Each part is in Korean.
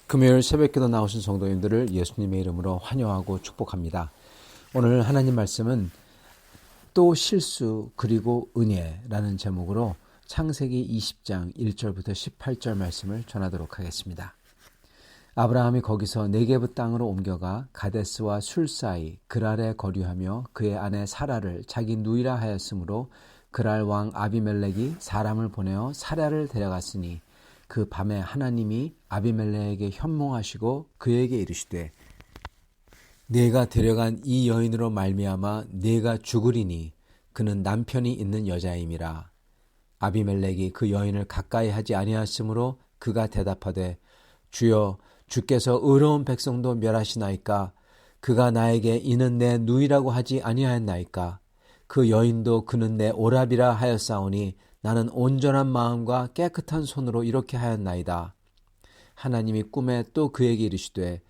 금요일 새벽기도 나오신 성도님들을 예수님의 이름으로 환영하고 축복합니다. 오늘 하나님 말씀은 또 실수 그리고 은혜라는 제목으로 창세기 20장 1절부터 18절 말씀을 전하도록 하겠습니다. 아브라함이 거기서 네게브 땅으로 옮겨가 가데스와 술 사이 그랄에 거류하며 그의 아내 사라를 자기 누이라 하였으므로 그랄 왕 아비멜렉이 사람을 보내어 사라를 데려갔으니 그 밤에 하나님이 아비멜렉에게 현몽하시고 그에게 이르시되 네가 데려간 이 여인으로 말미암아 네가 죽으리니 그는 남편이 있는 여자임이라. 아비멜렉이 그 여인을 가까이 하지 아니하였으므로 그가 대답하되 주여 주께서 의로운 백성도 멸하시나이까. 그가 나에게 이는 내 누이라고 하지 아니하였나이까. 그 여인도 그는 내 오라비라 하였사오니 나는 온전한 마음과 깨끗한 손으로 이렇게 하였나이다. 하나님이 꿈에 또 그에게 이르시되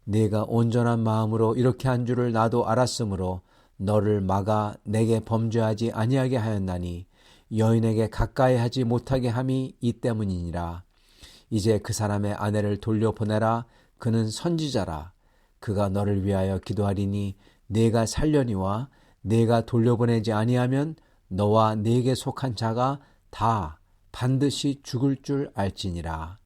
네가 온전한 마음으로 이렇게 한 줄을 나도 알았으므로 너를 막아 내게 범죄하지 아니하게 하였나니 여인에게 가까이 하지 못하게 함이 이 때문이니라. 이제 그 사람의 아내를 돌려보내라. 그는 선지자라. 그가 너를 위하여 기도하리니 네가 살려니와 네가 돌려보내지 아니하면 너와 네게 속한 자가 다 반드시 죽을 줄 알지니라.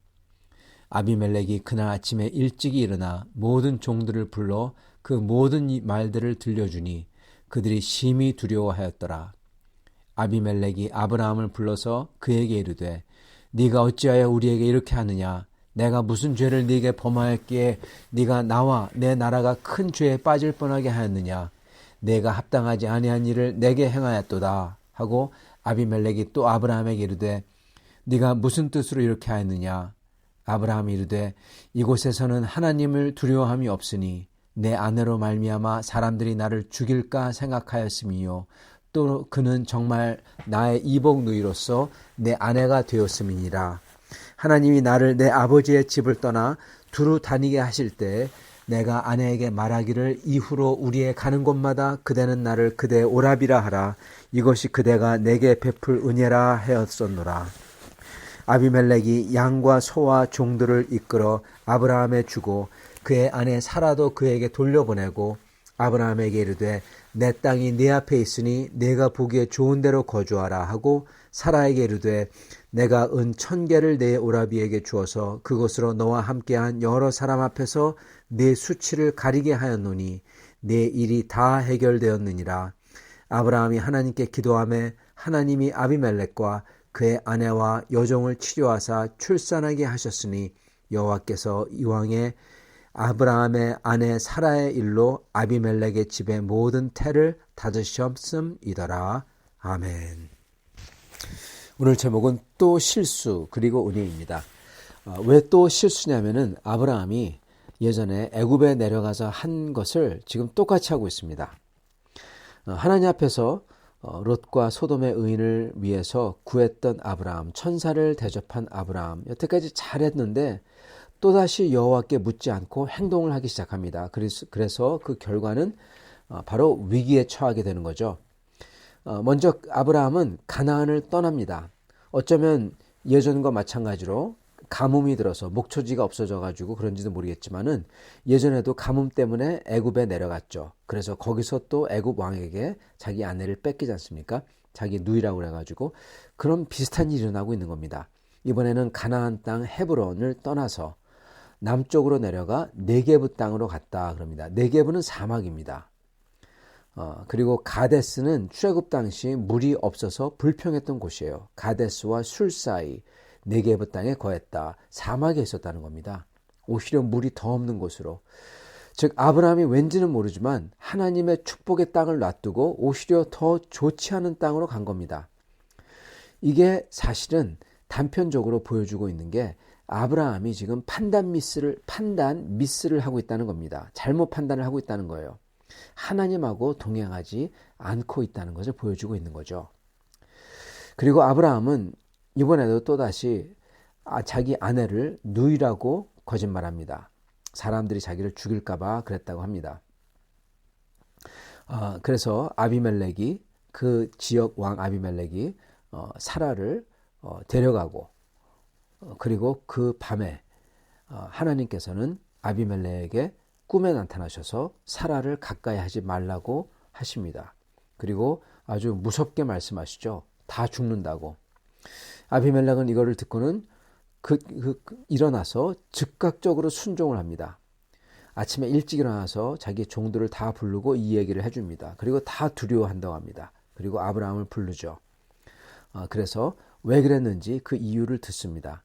아비멜렉이 그날 아침에 일찍이 일어나 모든 종들을 불러 그 모든 말들을 들려주니 그들이 심히 두려워하였더라. 아비멜렉이 아브라함을 불러서 그에게 이르되 네가 어찌하여 우리에게 이렇게 하느냐. 내가 무슨 죄를 네게 범하였기에 네가 나와 내 나라가 큰 죄에 빠질 뻔하게 하였느냐. 내가 합당하지 아니한 일을 내게 행하였도다 하고 아비멜렉이 또 아브라함에게 이르되 네가 무슨 뜻으로 이렇게 하였느냐. 아브라함이 이르되 이곳에서는 하나님을 두려워함이 없으니 내 아내로 말미암아 사람들이 나를 죽일까 생각하였음이요 또 그는 정말 나의 이복 누이로서 내 아내가 되었음이니라. 하나님이 나를 내 아버지의 집을 떠나 두루 다니게 하실 때 내가 아내에게 말하기를 이후로 우리의 가는 곳마다 그대는 나를 그대의 오라비라 하라. 이것이 그대가 내게 베풀 은혜라 하였었노라. 아비멜렉이 양과 소와 종들을 이끌어 아브라함에 주고 그의 아내 사라도 그에게 돌려보내고 아브라함에게 이르되 내 땅이 네 앞에 있으니 네가 보기에 좋은 데로 거주하라 하고 사라에게 이르되 내가 은 1000개를 내 오라비에게 주어서 그것으로 너와 함께한 여러 사람 앞에서 네 수치를 가리게 하였노니 네 일이 다 해결되었느니라. 아브라함이 하나님께 기도하매 하나님이 아비멜렉과 그의 아내와 여종을 치료하사 출산하게 하셨으니 여호와께서 이왕에 아브라함의 아내 사라의 일로 아비멜렉의 집의 모든 태를 닫으셨음이더라. 아멘. 오늘 제목은 또 실수 그리고 은혜입니다. 왜 또 실수냐면은 아브라함이 예전에 애굽에 내려가서 한 것을 지금 똑같이 하고 있습니다. 하나님 앞에서 롯과 소돔의 의인을 위해서 구했던 아브라함, 천사를 대접한 아브라함, 여태까지 잘했는데 또다시 여호와께 묻지 않고 행동을 하기 시작합니다. 그래서 그 결과는 바로 위기에 처하게 되는 거죠. 먼저 아브라함은 가나안을 떠납니다. 어쩌면 예전과 마찬가지로 가뭄이 들어서 목초지가 없어져 가지고 그런지도 모르겠지만은 예전에도 가뭄 때문에 애굽에 내려갔죠. 그래서 거기서 또 애굽 왕에게 자기 아내를 뺏기지 않습니까? 자기 누이라고 그래가지고 그런 비슷한 일이 일어나고 있는 겁니다. 이번에는 가나안 땅 헤브론을 떠나서 남쪽으로 내려가 네게브 땅으로 갔다 그럽니다. 네게브는 사막입니다. 그리고 가데스는 출애굽 당시 물이 없어서 불평했던 곳이에요. 가데스와 술 사이 네게브 땅에 거했다. 사막에 있었다는 겁니다. 오히려 물이 더 없는 곳으로. 즉 아브라함이 왠지는 모르지만 하나님의 축복의 땅을 놔두고 오히려 더 좋지 않은 땅으로 간 겁니다. 이게 사실은 단편적으로 보여주고 있는 게 아브라함이 지금 판단 미스를 하고 있다는 겁니다. 잘못 판단을 하고 있다는 거예요. 하나님하고 동행하지 않고 있다는 것을 보여주고 있는 거죠. 그리고 아브라함은 이번에도 또다시 자기 아내를 누이라고 거짓말합니다. 사람들이 자기를 죽일까 봐 그랬다고 합니다. 그래서 아비멜렉이 그 지역 왕 아비멜렉이 사라를 데려가고 그리고 그 밤에 하나님께서는 아비멜렉에게 꿈에 나타나셔서 사라를 가까이 하지 말라고 하십니다. 그리고 아주 무섭게 말씀하시죠. 다 죽는다고. 아비멜렉은 이거를 듣고는 일어나서 즉각적으로 순종을 합니다. 아침에 일찍 일어나서 자기 종들을 다 부르고 이 얘기를 해줍니다. 그리고 다 두려워한다고 합니다. 그리고 아브라함을 부르죠. 그래서 왜 그랬는지 그 이유를 듣습니다.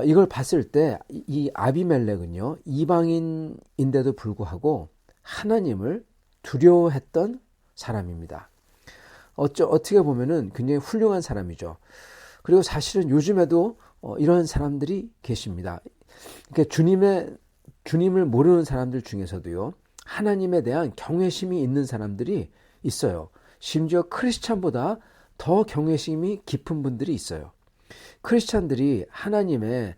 이걸 봤을 때 이 아비멜렉은요, 이방인인데도 불구하고 하나님을 두려워했던 사람입니다. 어떻게 보면은 굉장히 훌륭한 사람이죠. 그리고 사실은 요즘에도 이런 사람들이 계십니다. 그러니까 주님을 모르는 사람들 중에서도요, 하나님에 대한 경외심이 있는 사람들이 있어요. 심지어 크리스찬보다 더 경외심이 깊은 분들이 있어요. 크리스찬들이 하나님의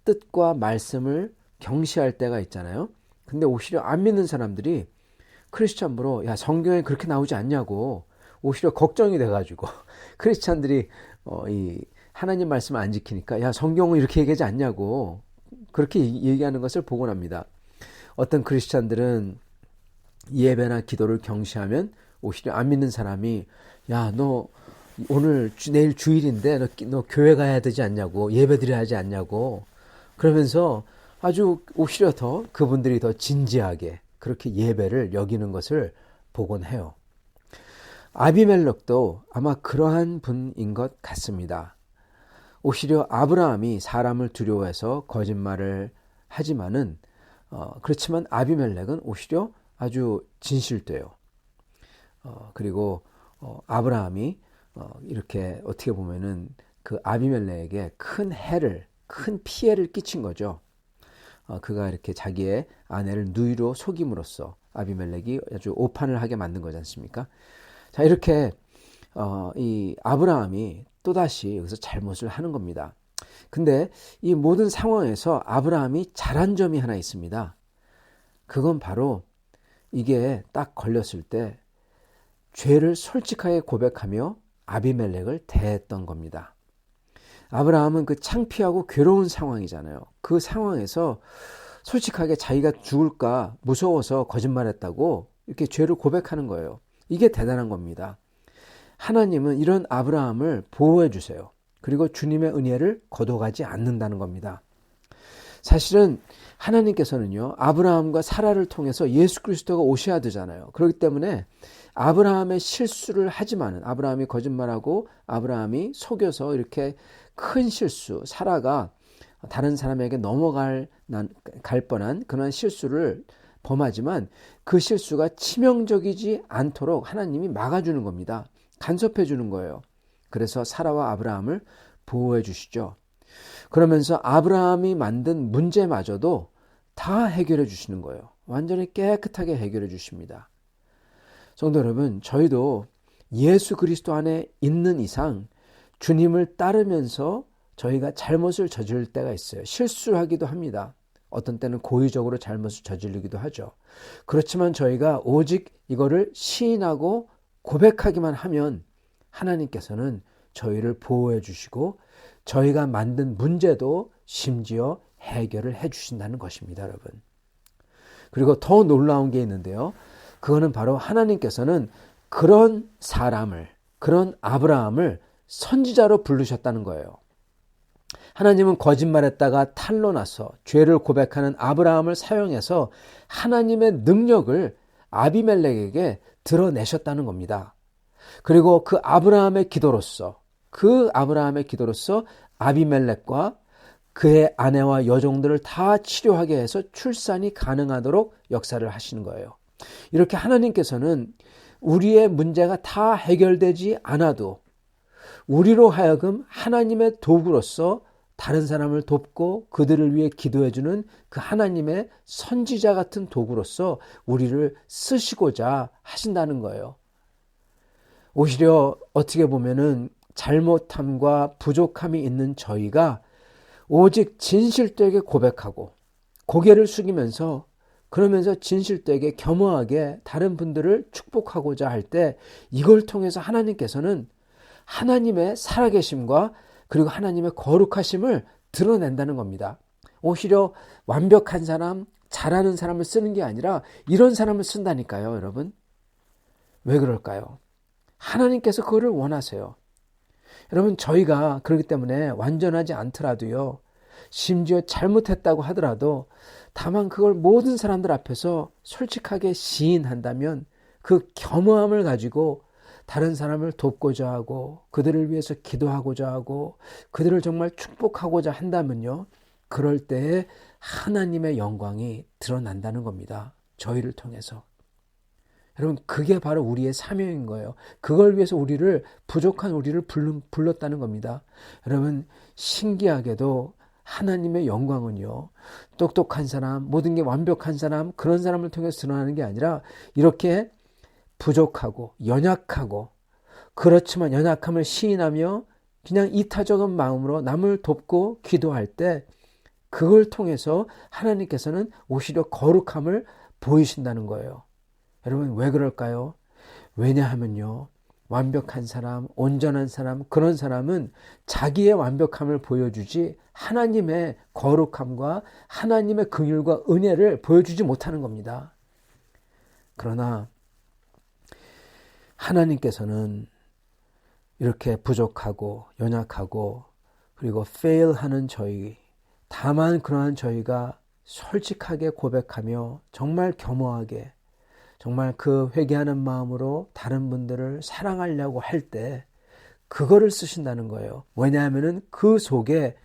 뜻과 말씀을 경시할 때가 있잖아요. 근데 오히려 안 믿는 사람들이 크리스찬으로 야, 성경에 그렇게 나오지 않냐고 오히려 걱정이 돼가지고 크리스찬들이 이 하나님 말씀을 안 지키니까 야, 성경은 이렇게 얘기하지 않냐고 그렇게 얘기하는 것을 보곤 합니다. 어떤 크리스찬들은 예배나 기도를 경시하면 오히려 안 믿는 사람이 야, 너 내일 주일인데 너 교회 가야 되지 않냐고, 예배 드려야 하지 않냐고 그러면서 아주 오히려 더 그분들이 더 진지하게 그렇게 예배를 여기는 것을 보곤 해요. 아비멜렉도 아마 그러한 분인 것 같습니다. 오히려 아브라함이 사람을 두려워해서 거짓말을 하지만은 그렇지만 아비멜렉은 오히려 아주 진실돼요. 그리고 아브라함이 이렇게 어떻게 보면은 그 아비멜렉에게 큰 피해를 끼친 거죠. 그가 이렇게 자기의 아내를 누이로 속임으로써 아비멜렉이 아주 오판을 하게 만든 거지 않습니까? 자, 이렇게 이 아브라함이 또다시 여기서 잘못을 하는 겁니다. 근데 이 모든 상황에서 아브라함이 잘한 점이 하나 있습니다. 그건 바로 이게 딱 걸렸을 때 죄를 솔직하게 고백하며 아비멜렉을 대했던 겁니다. 아브라함은 그 창피하고 괴로운 상황이잖아요. 그 상황에서 솔직하게 자기가 죽을까 무서워서 거짓말했다고 이렇게 죄를 고백하는 거예요. 이게 대단한 겁니다. 하나님은 이런 아브라함을 보호해 주세요. 그리고 주님의 은혜를 거둬가지 않는다는 겁니다. 사실은 하나님께서는요, 아브라함과 사라를 통해서 예수 그리스도가 오셔야 되잖아요. 그렇기 때문에 아브라함의 실수를 하지만은 아브라함이 거짓말하고 아브라함이 속여서 이렇게 큰 실수, 사라가 다른 사람에게 넘어갈 뻔한 그런 실수를 범하지만 그 실수가 치명적이지 않도록 하나님이 막아주는 겁니다. 간섭해 주는 거예요. 그래서 사라와 아브라함을 보호해 주시죠. 그러면서 아브라함이 만든 문제마저도 다 해결해 주시는 거예요. 완전히 깨끗하게 해결해 주십니다. 성도 여러분, 저희도 예수 그리스도 안에 있는 이상 주님을 따르면서 저희가 잘못을 저지를 때가 있어요. 실수하기도 합니다. 어떤 때는 고의적으로 잘못을 저지르기도 하죠. 그렇지만 저희가 오직 이거를 시인하고 고백하기만 하면 하나님께서는 저희를 보호해 주시고 저희가 만든 문제도 심지어 해결을 해 주신다는 것입니다, 여러분. 그리고 더 놀라운 게 있는데요. 그거는 바로 하나님께서는 그런 사람을, 그런 아브라함을 선지자로 부르셨다는 거예요. 하나님은 거짓말했다가 탄로 나서 죄를 고백하는 아브라함을 사용해서 하나님의 능력을 아비멜렉에게 드러내셨다는 겁니다. 그리고 그 아브라함의 기도로서 아비멜렉과 그의 아내와 여종들을 다 치료하게 해서 출산이 가능하도록 역사를 하시는 거예요. 이렇게 하나님께서는 우리의 문제가 다 해결되지 않아도 우리로 하여금 하나님의 도구로서 다른 사람을 돕고 그들을 위해 기도해주는 그 하나님의 선지자 같은 도구로서 우리를 쓰시고자 하신다는 거예요. 오히려 어떻게 보면은 잘못함과 부족함이 있는 저희가 오직 진실되게 고백하고 고개를 숙이면서 그러면서 진실되게 겸허하게 다른 분들을 축복하고자 할 때 이걸 통해서 하나님께서는 하나님의 살아계심과 그리고 하나님의 거룩하심을 드러낸다는 겁니다. 오히려 완벽한 사람, 잘하는 사람을 쓰는 게 아니라 이런 사람을 쓴다니까요, 여러분. 왜 그럴까요? 하나님께서 그거를 원하세요. 여러분, 저희가 그렇기 때문에 완전하지 않더라도요, 심지어 잘못했다고 하더라도 다만 그걸 모든 사람들 앞에서 솔직하게 시인한다면 그 겸허함을 가지고 다른 사람을 돕고자 하고 그들을 위해서 기도하고자 하고 그들을 정말 축복하고자 한다면요, 그럴 때에 하나님의 영광이 드러난다는 겁니다. 저희를 통해서. 여러분, 그게 바로 우리의 사명인 거예요. 그걸 위해서 부족한 우리를 불렀다는 겁니다. 여러분, 신기하게도 하나님의 영광은요, 똑똑한 사람, 모든 게 완벽한 사람, 그런 사람을 통해서 드러나는 게 아니라 이렇게 부족하고 연약하고, 그렇지만 연약함을 시인하며 그냥 이타적인 마음으로 남을 돕고 기도할 때 그걸 통해서 하나님께서는 오히려 거룩함을 보이신다는 거예요. 여러분, 왜 그럴까요? 왜냐하면요, 완벽한 사람, 온전한 사람, 그런 사람은 자기의 완벽함을 보여주지 하나님의 거룩함과 하나님의 긍휼과 은혜를 보여주지 못하는 겁니다. 그러나 하나님께서는 이렇게 부족하고 연약하고 그리고 fail하는 저희, 다만 그러한 저희가 솔직하게 고백하며 정말 겸허하게 정말 그 회개하는 마음으로 다른 분들을 사랑하려고 할 때 그거를 쓰신다는 거예요. 왜냐하면 그 속에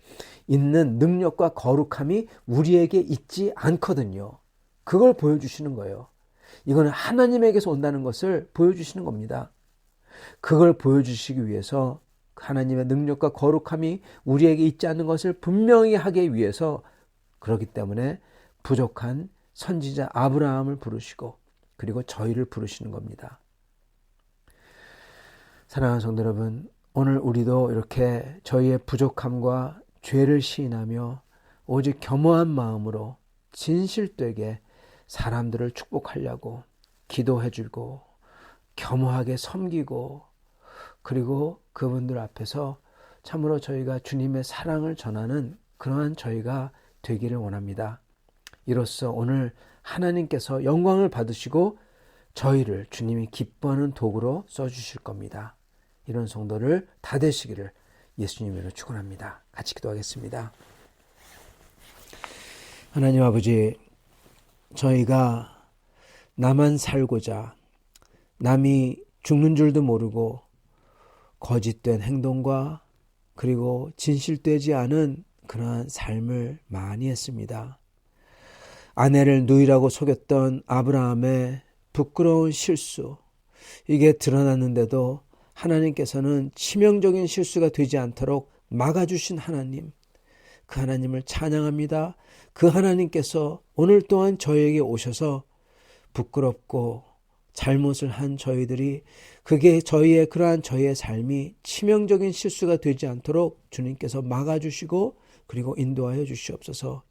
있는 능력과 거룩함이 우리에게 있지 않거든요. 그걸 보여주시는 거예요. 이거는 하나님에게서 온다는 것을 보여주시는 겁니다. 그걸 보여주시기 위해서 하나님의 능력과 거룩함이 우리에게 있지 않는 것을 분명히 하기 위해서, 그렇기 때문에 부족한 선지자 아브라함을 부르시고 그리고 저희를 부르시는 겁니다. 사랑하는 성도 여러분, 오늘 우리도 이렇게 저희의 부족함과 죄를 시인하며 오직 겸허한 마음으로 진실되게 사람들을 축복하려고 기도해주고 겸허하게 섬기고 그리고 그분들 앞에서 참으로 저희가 주님의 사랑을 전하는 그러한 저희가 되기를 원합니다. 이로써 오늘 하나님께서 영광을 받으시고 저희를 주님이 기뻐하는 도구로 써주실 겁니다. 이런 성도를 다 되시기를 예수님으로 축원합니다. 같이 기도하겠습니다. 하나님 아버지, 저희가 나만 살고자 남이 죽는 줄도 모르고 거짓된 행동과 그리고 진실되지 않은 그러한 삶을 많이 했습니다. 아내를 누이라고 속였던 아브라함의 부끄러운 실수, 이게 드러났는데도 하나님께서는 치명적인 실수가 되지 않도록 막아주신 하나님, 그 하나님을 찬양합니다. 그 하나님께서 오늘 또한 저희에게 오셔서 부끄럽고 잘못을 한 저희들이, 그게 저희의 삶이 치명적인 실수가 되지 않도록 주님께서 막아주시고 그리고 인도하여 주시옵소서.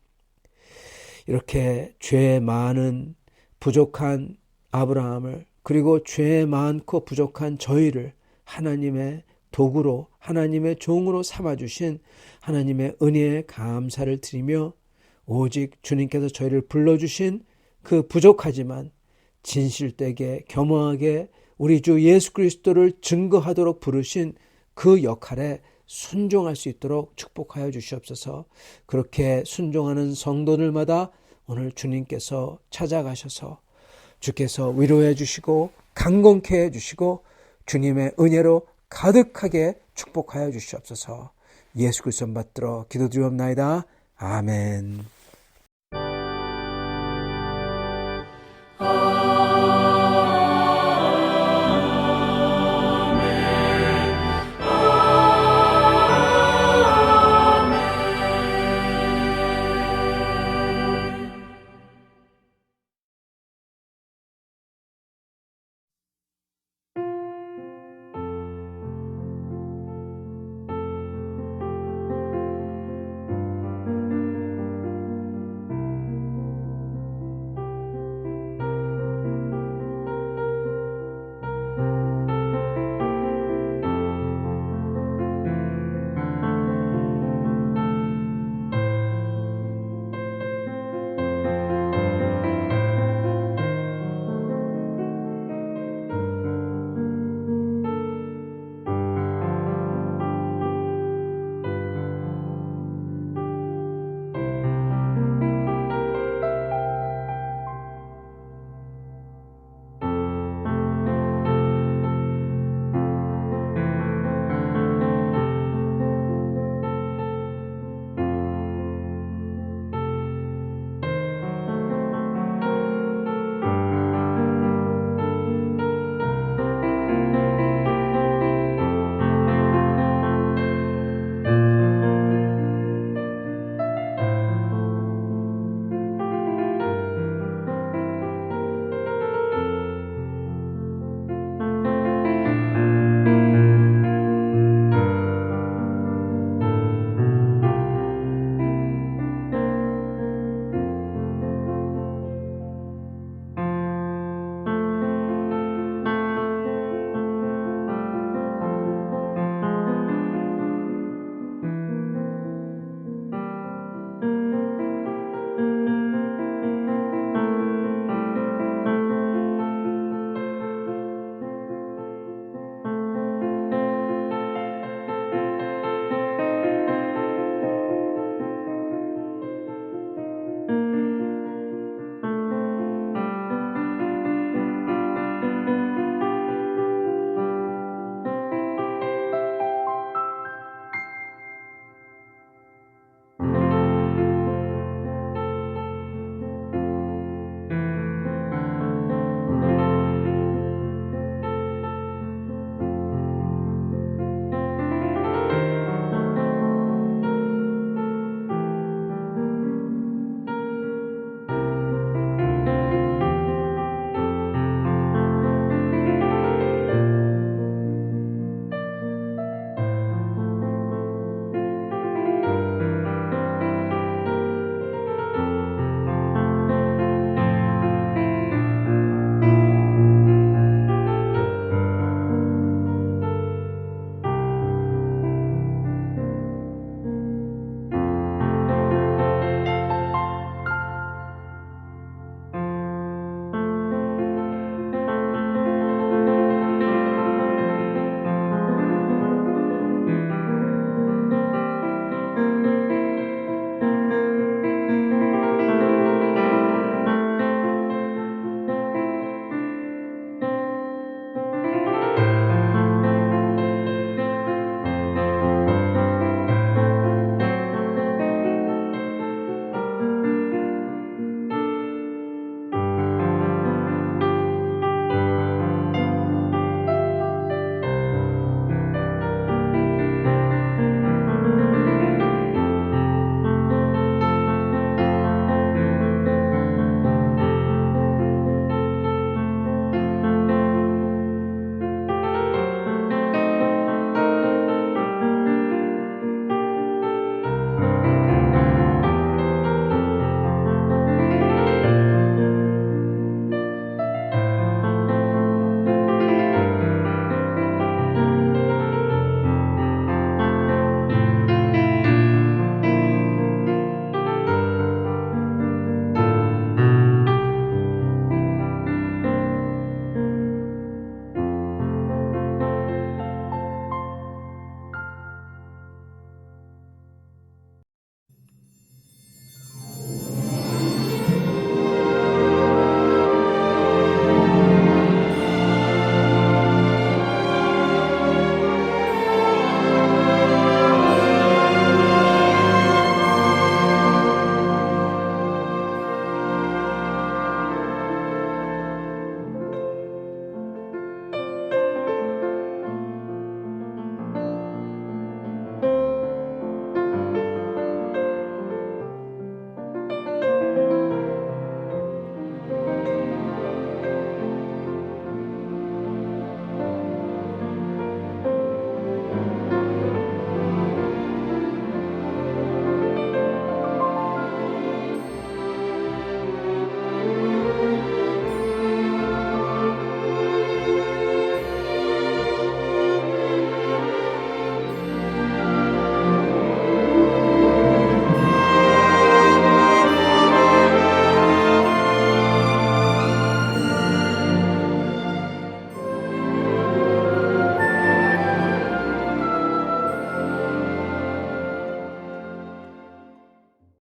이렇게 죄 많은 부족한 아브라함을, 그리고 죄 많고 부족한 저희를 하나님의 도구로, 하나님의 종으로 삼아주신 하나님의 은혜에 감사를 드리며, 오직 주님께서 저희를 불러주신 그 부족하지만 진실되게 겸허하게 우리 주 예수 그리스도를 증거하도록 부르신 그 역할에 순종할 수 있도록 축복하여 주시옵소서. 그렇게 순종하는 성도들마다 오늘 주님께서 찾아가셔서 주께서 위로해 주시고 강건케 해 주시고 주님의 은혜로 가득하게 축복하여 주시옵소서. 예수 그리스도 받들어 기도드리옵나이다. 아멘.